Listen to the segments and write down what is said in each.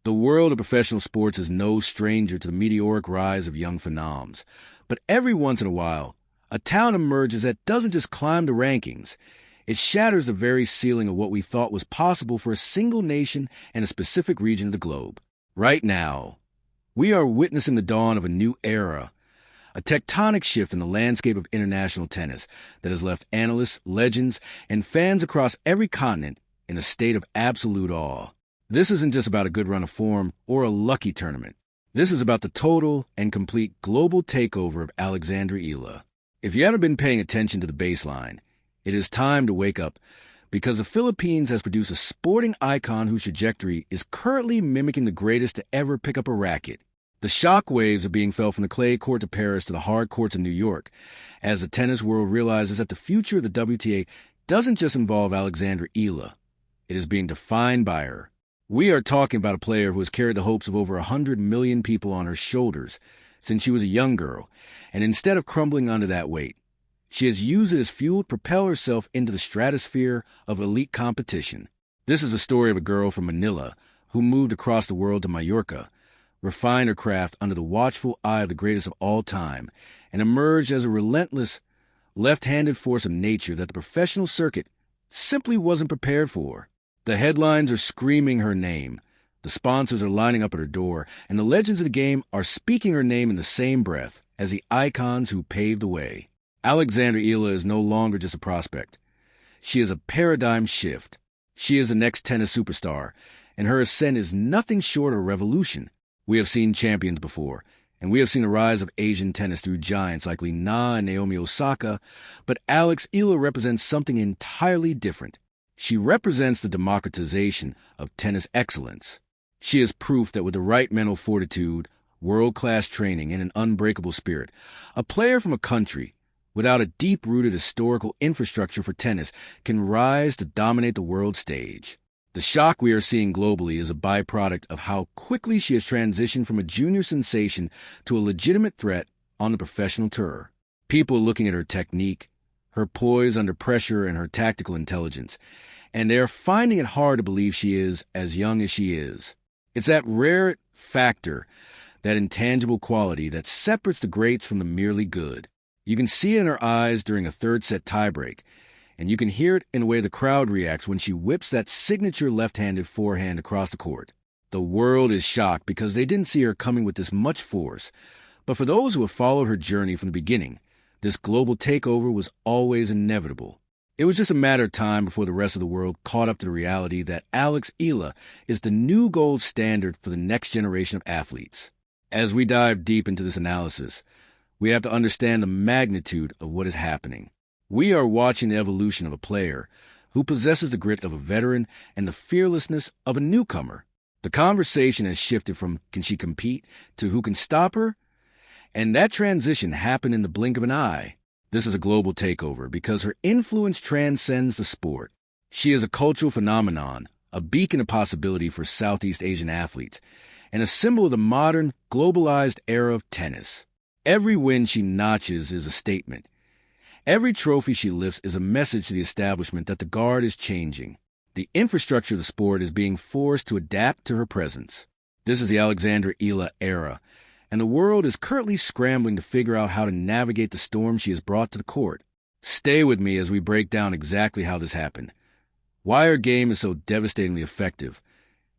The world of professional sports is no stranger to the meteoric rise of young phenoms. But every once in a while, a talent emerges that doesn't just climb the rankings. It shatters the very ceiling of what we thought was possible for a single nation and a specific region of the globe. Right now, we are witnessing the dawn of a new era, a tectonic shift in the landscape of international tennis that has left analysts, legends, and fans across every continent in a state of absolute awe. This isn't just about a good run of form or a lucky tournament. This is about the total and complete global takeover of Alexandra Eala. If you haven't been paying attention to the baseline, it is time to wake up, because the Philippines has produced a sporting icon whose trajectory is currently mimicking the greatest to ever pick up a racket. The shock waves are being felt from the clay court to Paris to the hard courts of New York, as the tennis world realizes that the future of the WTA doesn't just involve Alexandra Eala. It is being defined by her. We are talking about a player who has carried the hopes of over 100 million people on her shoulders since she was a young girl, and instead of crumbling under that weight, she has used it as fuel to propel herself into the stratosphere of elite competition. This is a story of a girl from Manila who moved across the world to Mallorca, refined her craft under the watchful eye of the greatest of all time, and emerged as a relentless, left-handed force of nature that the professional circuit simply wasn't prepared for. The headlines are screaming her name, the sponsors are lining up at her door, and the legends of the game are speaking her name in the same breath as the icons who paved the way. Alexandra Eala is no longer just a prospect. She is a paradigm shift. She is the next tennis superstar, and her ascent is nothing short of a revolution. We have seen champions before, and we have seen the rise of Asian tennis through giants like Li Na and Naomi Osaka, but Alex Eala represents something entirely different. She represents the democratization of tennis excellence. She is proof that with the right mental fortitude, world-class training, and an unbreakable spirit, a player from a country without a deep-rooted historical infrastructure for tennis can rise to dominate the world stage. The shock we are seeing globally is a byproduct of how quickly she has transitioned from a junior sensation to a legitimate threat on the professional tour. People are looking at her technique, her poise under pressure, and her tactical intelligence, and they are finding it hard to believe she is as young as she is. It's that rare factor, that intangible quality that separates the greats from the merely good. You can see it in her eyes during a third-set tiebreak, and you can hear it in the way the crowd reacts when she whips that signature left-handed forehand across the court. The world is shocked because they didn't see her coming with this much force, but for those who have followed her journey from the beginning, this global takeover was always inevitable. It was just a matter of time before the rest of the world caught up to the reality that Alex Eala is the new gold standard for the next generation of athletes. As we dive deep into this analysis, we have to understand the magnitude of what is happening. We are watching the evolution of a player who possesses the grit of a veteran and the fearlessness of a newcomer. The conversation has shifted from can she compete to who can stop her? And that transition happened in the blink of an eye. This is a global takeover because her influence transcends the sport. She is a cultural phenomenon, a beacon of possibility for Southeast Asian athletes, and a symbol of the modern, globalized era of tennis. Every win she notches is a statement. Every trophy she lifts is a message to the establishment that the guard is changing. The infrastructure of the sport is being forced to adapt to her presence. This is the Alexandra Eala era, and the world is currently scrambling to figure out how to navigate the storm she has brought to the court. Stay with me as we break down exactly how this happened, why her game is so devastatingly effective,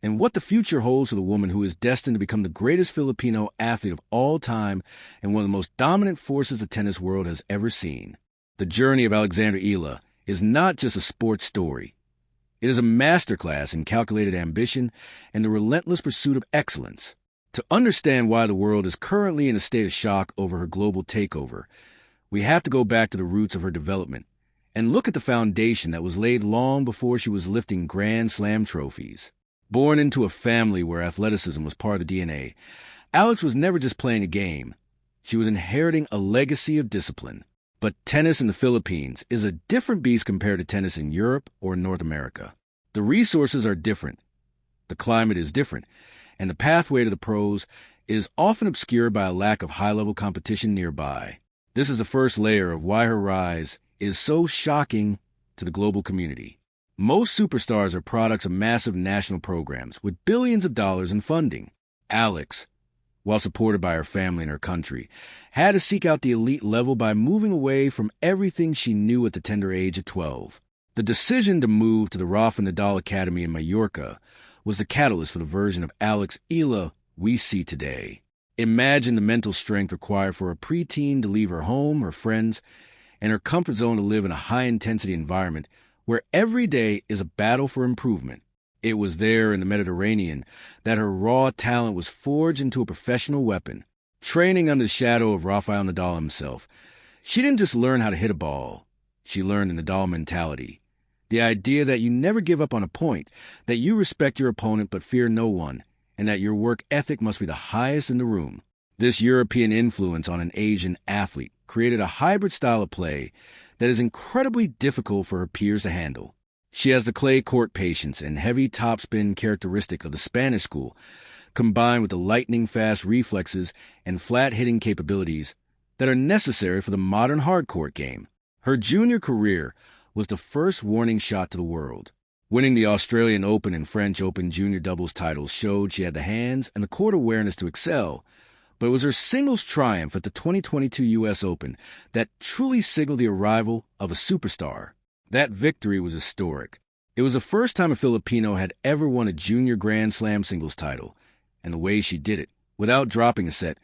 and what the future holds for the woman who is destined to become the greatest Filipino athlete of all time and one of the most dominant forces the tennis world has ever seen. The journey of Alexandra Eala is not just a sports story. It is a masterclass in calculated ambition and the relentless pursuit of excellence. To understand why the world is currently in a state of shock over her global takeover, we have to go back to the roots of her development and look at the foundation that was laid long before she was lifting Grand Slam trophies. Born into a family where athleticism was part of the DNA, Alex was never just playing a game. She was inheriting a legacy of discipline. But tennis in the Philippines is a different beast compared to tennis in Europe or North America. The resources are different. The climate is different. And the pathway to the pros is often obscured by a lack of high-level competition nearby. This is the first layer of why her rise is so shocking to the global community. Most superstars are products of massive national programs with billions of dollars in funding. Alex, while supported by her family and her country, had to seek out the elite level by moving away from everything she knew at the tender age of 12. The decision to move to the Rafa Nadal Academy in Mallorca was the catalyst for the version of Alexandra Eala we see today. Imagine the mental strength required for a preteen to leave her home, her friends, and her comfort zone to live in a high-intensity environment where every day is a battle for improvement. It was there in the Mediterranean that her raw talent was forged into a professional weapon. Training under the shadow of Rafael Nadal himself, she didn't just learn how to hit a ball. She learned the Nadal mentality. The idea that you never give up on a point, that you respect your opponent but fear no one, and that your work ethic must be the highest in the room. This European influence on an Asian athlete created a hybrid style of play that is incredibly difficult for her peers to handle. She has the clay court patience and heavy topspin characteristic of the Spanish school, combined with the lightning-fast reflexes and flat-hitting capabilities that are necessary for the modern hard-court game. Her junior career was the first warning shot to the world. Winning the Australian Open and French Open junior doubles titles showed she had the hands and the court awareness to excel, but it was her singles triumph at the 2022 U.S. Open that truly signaled the arrival of a superstar. That victory was historic. It was the first time a Filipino had ever won a junior Grand Slam singles title, and the way she did it, without dropping a set,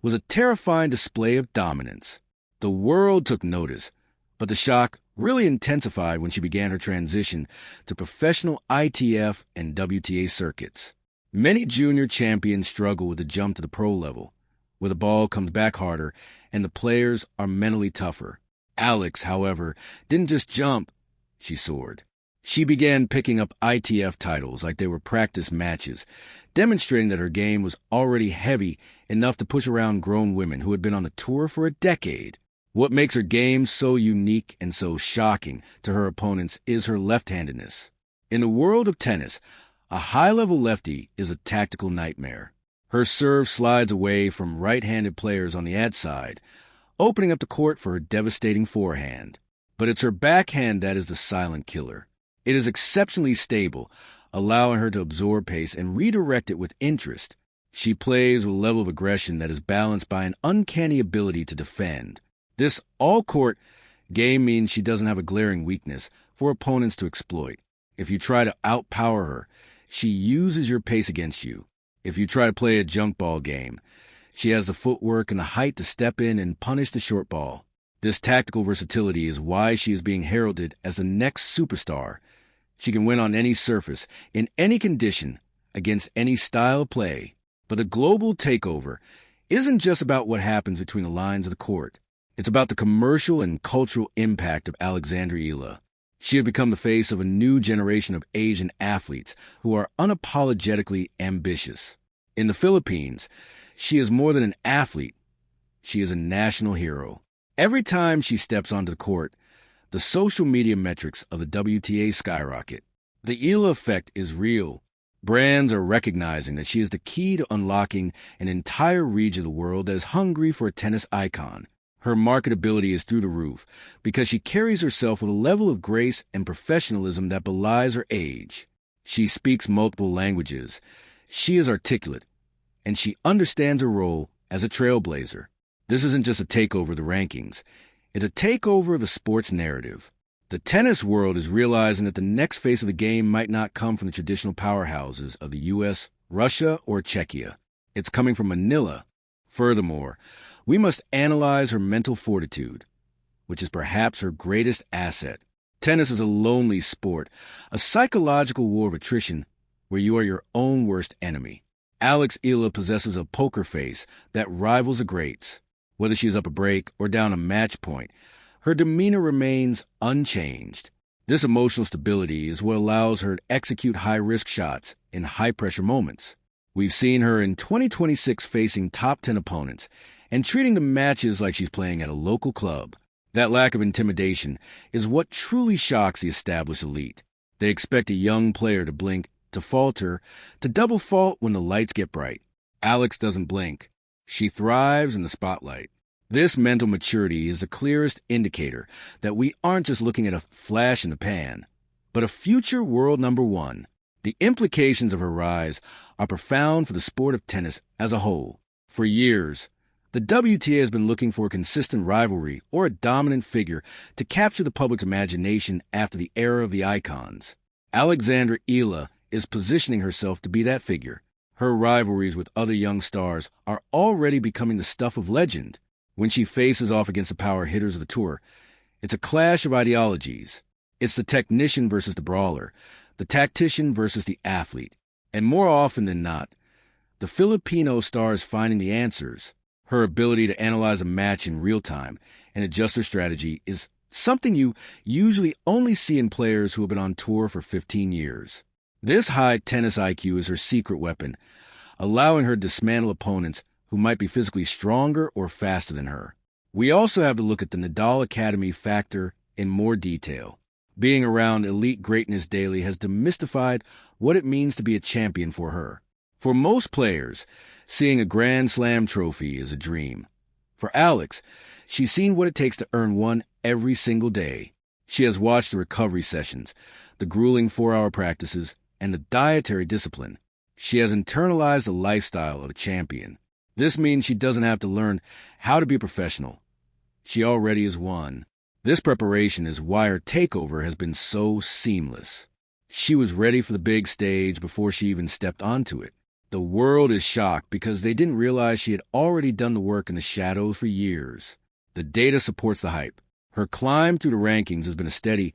was a terrifying display of dominance. The world took notice, but the shock really intensified when she began her transition to professional ITF and WTA circuits. Many junior champions struggle with the jump to the pro level, where the ball comes back harder and the players are mentally tougher. Alex, however, didn't just jump, she soared. She began picking up ITF titles like they were practice matches, demonstrating that her game was already heavy enough to push around grown women who had been on the tour for a decade. What makes her game so unique and so shocking to her opponents is her left-handedness. In the world of tennis, a high-level lefty is a tactical nightmare. Her serve slides away from right-handed players on the ad side, opening up the court for her devastating forehand. But it's her backhand that is the silent killer. It is exceptionally stable, allowing her to absorb pace and redirect it with interest. She plays with a level of aggression that is balanced by an uncanny ability to defend. This all-court game means she doesn't have a glaring weakness for opponents to exploit. If you try to outpower her, she uses your pace against you. If you try to play a junk ball game, she has the footwork and the height to step in and punish the short ball. This tactical versatility is why she is being heralded as the next superstar. She can win on any surface, in any condition, against any style of play. But a global takeover isn't just about what happens between the lines of the court. It's about the commercial and cultural impact of Alexandra Eala. She had become the face of a new generation of Asian athletes who are unapologetically ambitious. In the Philippines, she is more than an athlete. She is a national hero. Every time she steps onto the court, the social media metrics of the WTA skyrocket. The Eala effect is real. Brands are recognizing that she is the key to unlocking an entire region of the world that is hungry for a tennis icon. Her marketability is through the roof because she carries herself with a level of grace and professionalism that belies her age. She speaks multiple languages. She is articulate, and she understands her role as a trailblazer. This isn't just a takeover of the rankings. It's a takeover of the sports narrative. The tennis world is realizing that the next face of the game might not come from the traditional powerhouses of the U.S., Russia, or Czechia. It's coming from Manila. Furthermore, we must analyze her mental fortitude, which is perhaps her greatest asset. Tennis is a lonely sport, a psychological war of attrition where you are your own worst enemy. Alex Eala possesses a poker face that rivals the greats. Whether she is up a break or down a match point, her demeanor remains unchanged. This emotional stability is what allows her to execute high-risk shots in high-pressure moments. We've seen her in 2026 facing top 10 opponents and treating the matches like she's playing at a local club. That lack of intimidation is what truly shocks the established elite. They expect a young player to blink, to falter, to double fault when the lights get bright. Alex doesn't blink. She thrives in the spotlight. This mental maturity is the clearest indicator that we aren't just looking at a flash in the pan. but a future world number one. The implications of her rise are profound for the sport of tennis as a whole. For years, the WTA has been looking for a consistent rivalry or a dominant figure to capture the public's imagination after the era of the icons. Alexandra Eala is positioning herself to be that figure. Her rivalries with other young stars are already becoming the stuff of legend. When she faces off against the power hitters of the tour, it's a clash of ideologies. It's the technician versus the brawler, the tactician versus the athlete. And more often than not, the Filipino star is finding the answers. Her ability to analyze a match in real time and adjust her strategy is something you usually only see in players who have been on tour for 15 years. This high tennis IQ is her secret weapon, allowing her to dismantle opponents who might be physically stronger or faster than her. We also have to look at the Nadal Academy factor in more detail. Being around elite greatness daily has demystified what it means to be a champion for her. For most players, seeing a Grand Slam trophy is a dream. For Alex, she's seen what it takes to earn one every single day. She has watched the recovery sessions, the grueling 4-hour practices, and the dietary discipline. She has internalized the lifestyle of a champion. This means she doesn't have to learn how to be a professional. She already is one. This preparation is why her takeover has been so seamless. She was ready for the big stage before she even stepped onto it. The world is shocked because they didn't realize she had already done the work in the shadows for years. The data supports the hype. Her climb through the rankings has been a steady,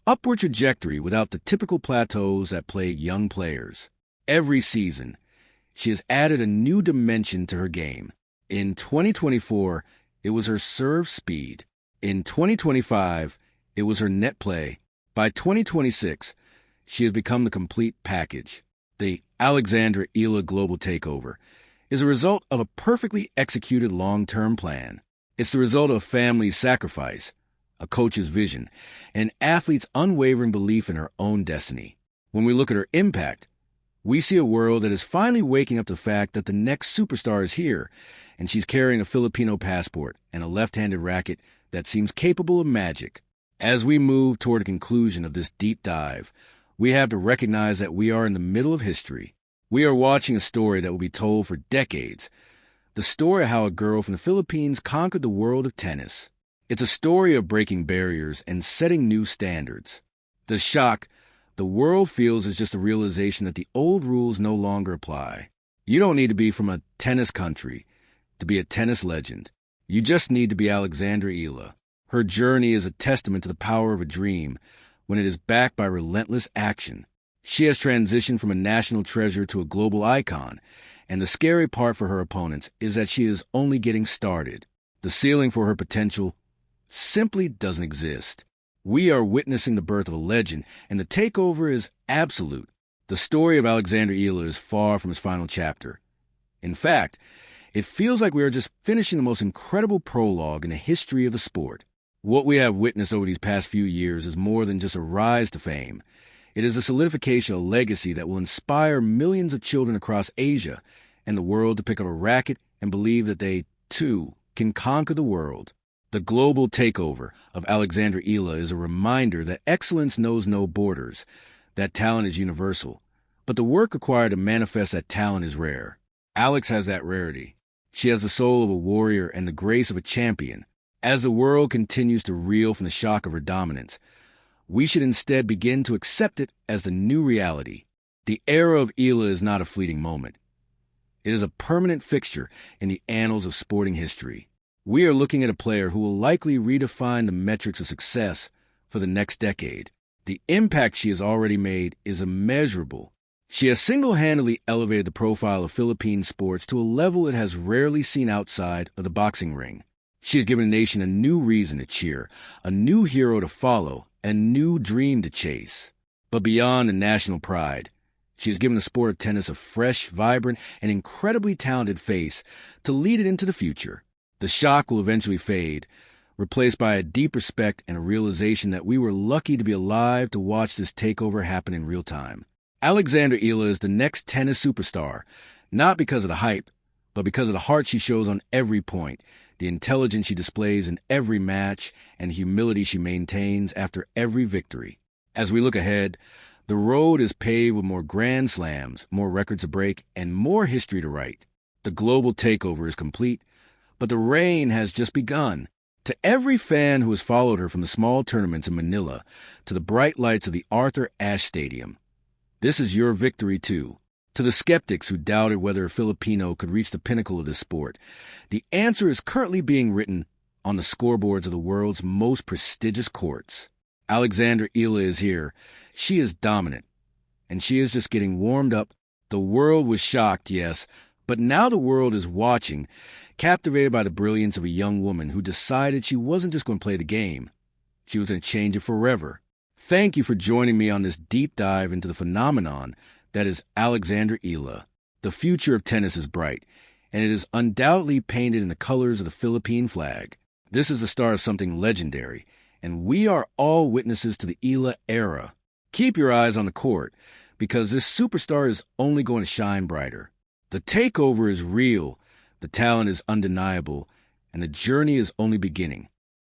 upward trajectory without the typical plateaus that plague young players. Every season, she has added a new dimension to her game. In 2024, it was her serve speed. In 2025, it was her net play. By 2026, she has become the complete package. The Alexandra Eala Global Takeover is a result of a perfectly executed long-term plan. It's the result of a family's sacrifice, a coach's vision, and an athlete's unwavering belief in her own destiny. When we look at her impact, we see a world that is finally waking up to the fact that the next superstar is here, and she's carrying a Filipino passport and a left-handed racket that seems capable of magic. As we move toward a conclusion of this deep dive, we have to recognize that we are in the middle of history. We are watching a story that will be told for decades. The story of how a girl from the Philippines conquered the world of tennis. It's a story of breaking barriers and setting new standards. The shock the world feels is just a realization that the old rules no longer apply. You don't need to be from a tennis country to be a tennis legend. You just need to be Alexandra Eala. Her journey is a testament to the power of a dream when it is backed by relentless action. She has transitioned from a national treasure to a global icon, and the scary part for her opponents is that she is only getting started. The ceiling for her potential simply doesn't exist. We are witnessing the birth of a legend, and the takeover is absolute. The story of Alexandra Eala is far from its final chapter. In fact, it feels like we are just finishing the most incredible prologue in the history of the sport. What we have witnessed over these past few years is more than just a rise to fame. It is a solidification of a legacy that will inspire millions of children across Asia and the world to pick up a racket and believe that they, too, can conquer the world. The global takeover of Alexandra Eala is a reminder that excellence knows no borders, that talent is universal, but the work required to manifest that talent is rare. Alex has that rarity. She has the soul of a warrior and the grace of a champion. As the world continues to reel from the shock of her dominance, we should instead begin to accept it as the new reality. The era of Eala is not a fleeting moment. It is a permanent fixture in the annals of sporting history. We are looking at a player who will likely redefine the metrics of success for the next decade. The impact she has already made is immeasurable. She has single-handedly elevated the profile of Philippine sports to a level it has rarely seen outside of the boxing ring. She has given the nation a new reason to cheer, a new hero to follow, a new dream to chase. But beyond the national pride, she has given the sport of tennis a fresh, vibrant, and incredibly talented face to lead it into the future. The shock will eventually fade, replaced by a deep respect and a realization that we were lucky to be alive to watch this takeover happen in real time. Alexandra Eala is the next tennis superstar, not because of the hype, but because of the heart she shows on every point, the intelligence she displays in every match, and the humility she maintains after every victory. As we look ahead, the road is paved with more grand slams, more records to break, and more history to write. The global takeover is complete, but the reign has just begun. To every fan who has followed her from the small tournaments in Manila to the bright lights of the Arthur Ashe Stadium, this is your victory too. To the skeptics who doubted whether a Filipino could reach the pinnacle of this sport, the answer is currently being written on the scoreboards of the world's most prestigious courts. Alexandra Eala is here. She is dominant, and she is just getting warmed up. The world was shocked, yes, but now the world is watching, captivated by the brilliance of a young woman who decided she wasn't just going to play the game. She was going to change it forever. Thank you for joining me on this deep dive into the phenomenon that is Alexandra Eala. The future of tennis is bright, and it is undoubtedly painted in the colors of the Philippine flag. This is the start of something legendary, and we are all witnesses to the Eala era. Keep your eyes on the court, because this superstar is only going to shine brighter. The takeover is real, the talent is undeniable, and the journey is only beginning.